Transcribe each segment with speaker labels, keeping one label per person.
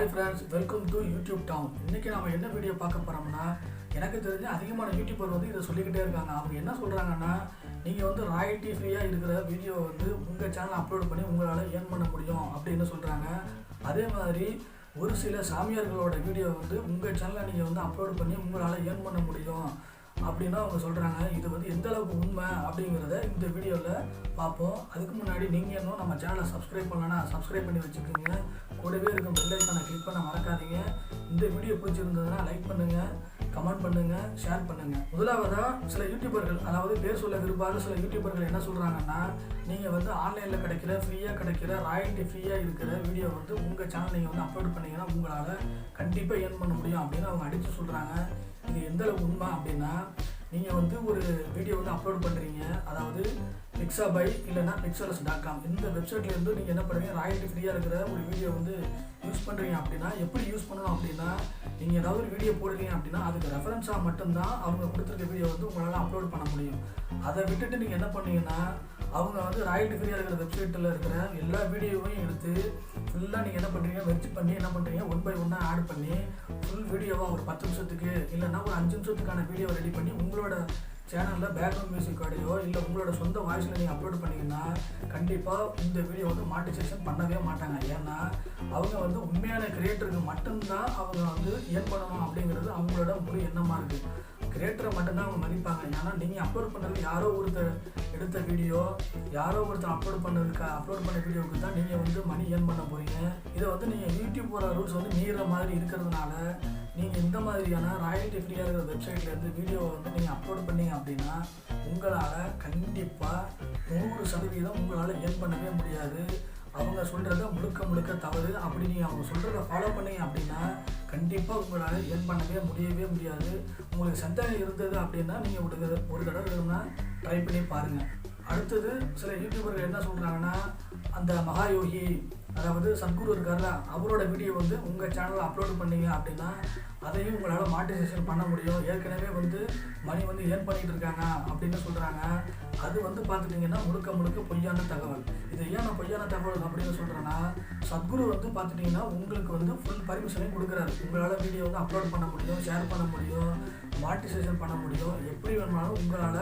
Speaker 1: Hi friends, welcome to Utube Town. இன்னைக்கு நாம என்ன வீடியோ பார்க்க போறோம்னா எனக்கு தெரிஞ்ச அதிகமான யூடியூபர் வந்து இத சொல்லிக்கிட்டே இருக்காங்க. அவங்க என்ன சொல்றாங்கன்னா நீங்க வந்து ராயல்டி ஃப்ரீயா இருக்கிற வீடியோ வந்து உங்க சேனல்ல அப்லோட் பண்ணி உங்களால earn பண்ண முடியும் அப்படினு சொல்றாங்க. அதே மாதிரி ஒரு சில சாமியார்களோட வீடியோ வந்து உங்க சேனல்ல நீங்க வந்து அப்லோட் பண்ணி உங்களால earn பண்ண முடியும் அப்படினா அவங்க சொல்றாங்க. இது வந்து எந்த அளவுக்கு உண்மை அப்படிங்கறத இந்த வீடியோல பாப்போம். அதுக்கு முன்னாடி நீங்க இன்னும் நம்ம சேனலை சப்ஸ்கிரைப் பண்ணலனா சப்ஸ்கிரைப் பண்ணி வச்சுக்கோங்க. கூடவே இருக்க பெல் ஐகானை கிளிக் பண்ண மறக்காதீங்க. இந்த வீடியோ பிடிச்சிருந்ததுனா லைக் பண்ணுங்க, கமெண்ட் பண்ணுங்க, ஷேர் பண்ணுங்க. முதலாவதா சில யூடியூபர்கள், அதாவது பேர் சொல்ல விரும்பாத சில யூடியூபர்கள் என்ன சொல்றாங்கன்னா நீங்க வந்து ஆன்லைன்ல கிடைக்கிற ஃப்ரீயா கிடைக்கிற ராயல்டி ஃப்ரீயா இருக்கிற வீடியோ வந்து உங்க சேனல் நீங்க வந்து அப்லோட் பண்ணீங்கன்னா உங்களால கண்டிப்பா earn பண்ண முடியும் அப்படின்னு அவங்க அடிச்சு சொல்றாங்க. இது எந்த அளவுக்கு உண்மை அப்படின்னா நீங்க வந்து ஒரு வீடியோ வந்து அப்லோட் பண்றீங்க, அதாவது pixabay இல்லனா pixels.com இந்த வெப்சைட்ல இருந்து நீங்க என்ன பண்றீங்க, ராயல்டி ஃப்ரீயா இருக்கிற ஒரு வீடியோ வந்து யூஸ் பண்றீங்க அப்படின்னா எப்படி யூஸ் பண்ணணும் அப்படின்னா நீங்க ஏதாவது ஒரு வீடியோ போடுறீங்க அப்படின்னா அதுக்கு ரெஃபரன்ஸா மட்டும் தான் அவங்க கொடுத்திருக்க வீடியோ வந்து உங்களால அப்லோட் பண்ண முடியும். அதை விட்டுட்டு நீங்க என்ன பண்ணீங்கன்னா அவங்க வந்து ராயல்டி ஃப்ரீயா இருக்கிற வெப்சைட்ல இருக்கிற எல்லா வீடியோவையும் எடுத்து ஃபுல்லா நீங்க என்ன பண்றீங்க வெர்ச் பண்ணி என்ன பண்றீங்க 1 by 1 ஆட் பண்ணி ஃபுல் வீடியோவா ஒரு 10 நிமிஷத்துக்கு இல்லனா ஒரு 5 நிமிஷத்துக்கான வீடியோ ரெடி பண்ணி உங்களோட சேனல்ல பேக்ரவுண்ட் மியூசிக் ஆடியோ இல்ல உங்களோட சொந்த வாய்ஸ்ல நீங்க அப்லோட் பண்ணீங்கன்னா கண்டிப்பா இந்த வீடியோ வந்து மானிடைசேஷன் பண்ணவே மாட்டாங்க. ஏன்னா அவங்க வந்து உண்மையான கிரியேட்டருக்கு மட்டும்தான் அவங்க வந்து earn பண்ணணும் அப்படிங்கிறது அவங்களோட முழு எண்ணமா இருக்கு. கிரியேட்டரை மட்டும்தான் அவங்க மதிப்பாங்க. ஏன்னா நீங்க அப்லோட் பண்ணது யாரோ ஒருத்தர் எடுத்த வீடியோ, யாரோ ஒருத்தர் அப்லோட் பண்ண வீடியோவுக்கு தான் நீங்க வந்து மணி earn பண்ண போறீங்க. இதை வந்து நீங்க யூடியூப் போற ரூல்ஸ் வந்து மீற மாதிரி இருக்கிறதுனால நீங்க இந்த மாதிரியான ராயல்டி ஃப்ரீயா இருக்கிற வெப்சைட்ல இருந்து வீடியோ வந்து நீங்க அப்லோட் பண்ணீங்க அப்படின்னா உங்களால கண்டிப்பா 100% உங்களால earn பண்ணவே முடியாது. அவங்க சொல்றத முழுக்க தவறு. அப்படி நீங்க அவங்க சொல்றத ஃபாலோ பண்ணீங்க அப்படின்னா கண்டிப்பா உங்களால earn பண்ணவே முடியாது. உங்களுக்கு சந்தேகம் இருந்தது அப்படின்னா நீங்க ஒரு தடவை வேணும்னா ட்ரை பண்ணி பாருங்க. அடுத்தது சில யூடியூபர்கள் என்ன சொல்றாங்கன்னா அந்த மகாயோகி, அதாவது சத்குரு இருக்கார்ல, அவரோட வீடியோ வந்து உங்க சேனல்ல அப்லோட் பண்ணீங்க அப்படின்னா அதையும் உங்களால மானிடைசேஷன் பண்ண முடியும். ஏற்கனவே வந்து மணி வந்து earn பண்ணிட்டு இருக்காங்க அப்படின்னு சொல்றாங்க. அது வந்து பார்த்துட்டீங்கன்னா முழுக்க பொய்யான தகவல். இது ஏன் நான் பொய்யான தகவல் அப்படின்னு சொல்றேன்னா சத்குரு வந்து பார்த்துட்டீங்கன்னா உங்களுக்கு வந்து ஃபுல் பர்மிஷனையும் கொடுக்குறாரு. உங்களால வீடியோ வந்து அப்லோட் பண்ண முடியும், ஷேர் பண்ண முடியும், மானிடைசேஷன் பண்ண முடியும், எப்படி வேணுமானாலும் உங்களால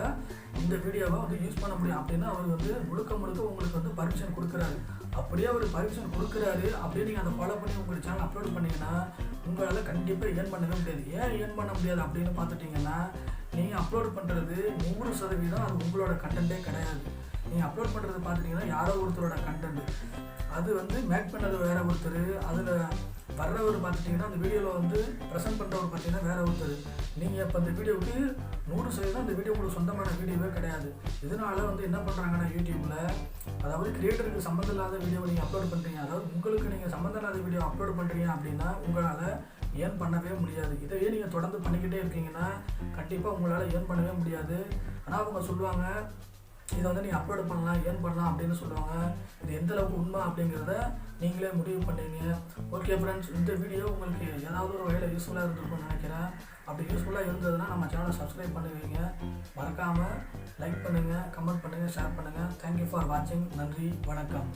Speaker 1: இந்த வீடியோவை வந்து யூஸ் பண்ண முடியும் அப்படின்னு அவர் வந்து முழுக்க உங்களுக்கு வந்து பர்மிஷன் கொடுக்குறாரு. அப்படியே அவர் பர்மிஷன் கொடுக்குறாரு அப்படியே நீங்கள் அதை ஃபாலோ பண்ணி உங்கள் சேனல் அப்லோட் பண்ணீங்கன்னா உங்களால் கண்டிப்பாக earn பண்ணவே முடியாது. ஏன் earn பண்ண முடியாது அப்படின்னு பார்த்துட்டிங்கன்னா நீங்கள் அப்லோட் பண்ணுறது 100% அது உங்களோட கண்டென்ட்டே கிடையாது. நீங்கள் அப்லோட் பண்ணுறது பார்த்துட்டிங்கன்னா யாரோ ஒருத்தரோட கண்டென்ட், அது வந்து மேக் பண்ணது வேற ஒருத்தர், அதில் வர்றவர் பார்த்துட்டிங்கன்னா அந்த வீடியோவில் வந்து ப்ரெசென்ட் பண்ணுறவர் பார்த்தீங்கன்னா வேற ஒருத்தர். நீங்கள் இப்போ அந்த வீடியோவுக்கு 100% அந்த வீடியோ உங்களுக்கு சொந்தமான வீடியோவே கிடையாது. இதனால வந்து என்ன பண்ணுறாங்கன்னா யூடியூப்பில், அதாவது கிரியேட்டருக்கு சம்மந்தம் இல்லாத வீடியோ நீங்கள் அப்லோட் பண்ணுறீங்க, அதாவது உங்களுக்கு நீங்கள் சம்மந்தம் இல்லாத வீடியோ அப்லோட் பண்ணுறீங்க அப்படின்னா உங்களால் earn பண்ணவே முடியாது. இதையே நீங்கள் தொடர்ந்து பண்ணிக்கிட்டே இருக்கீங்கன்னா கண்டிப்பாக உங்களால் earn பண்ணவே முடியாது. ஆனால் அவங்க சொல்லுவாங்க இதை வந்து நீங்கள் அப்லோட் பண்ணலாம், earn பண்ணலாம் அப்படின்னு சொல்லுவாங்க. இது எந்த அளவுக்கு உண்மை அப்படிங்கிறத நீங்களே முடிவு பண்ணீங்க. ஓகே ஃப்ரெண்ட்ஸ், இந்த வீடியோ உங்களுக்கு ஏதாவது ஒரு வகையில் யூஸ்ஃபுல்லாக இருந்திருக்கும்னு நினைக்கிறேன். அப்படி யூஸ்ஃபுல்லாக இருந்ததுன்னா நம்ம சேனலை சப்ஸ்கிரைப் பண்ணுவீங்க. மறக்காமல் லைக் பண்ணுங்கள், கமெண்ட் பண்ணுங்கள், ஷேர் பண்ணுங்கள். தேங்க்யூ ஃபார் வாட்சிங். நன்றி, வணக்கம்.